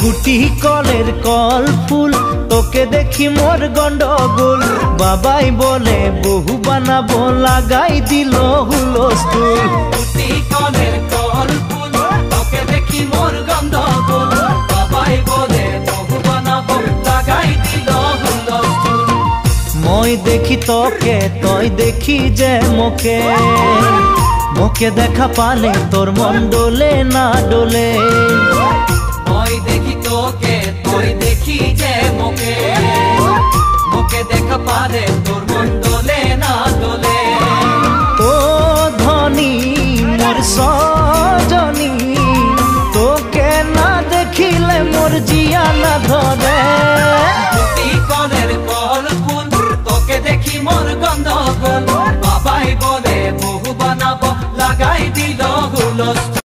গুটি কলের কল ফুল তোকে দেখি মোর গন্ডগোল বাবাই বলে বহু বানাবো লাগাই দিল হুলস্থুল গুটি কলের কল ফুল তোকে দেখি মোর গন্ডগোল বাবাই বলে বহু বানাবো লাগাই দিল হুলস্থুল মই দেখি তোকে তই দেখি যে মোকে মোকে দেখা পালে তোর মন ডোলে না ডোলে মই দেখি তোকে তুই দেখি যে মোকে মোকে দেখা পারে তোর মন দোলে না দোলে ও ধনী মোর সজনী তোকে না দেখিলে মোর জিয়া না ধরে গুটি কলের কল ফুল তোকে দেখি মোর গন্ধগোল বাবাই বলে বহু বানাবো লাগাই দিল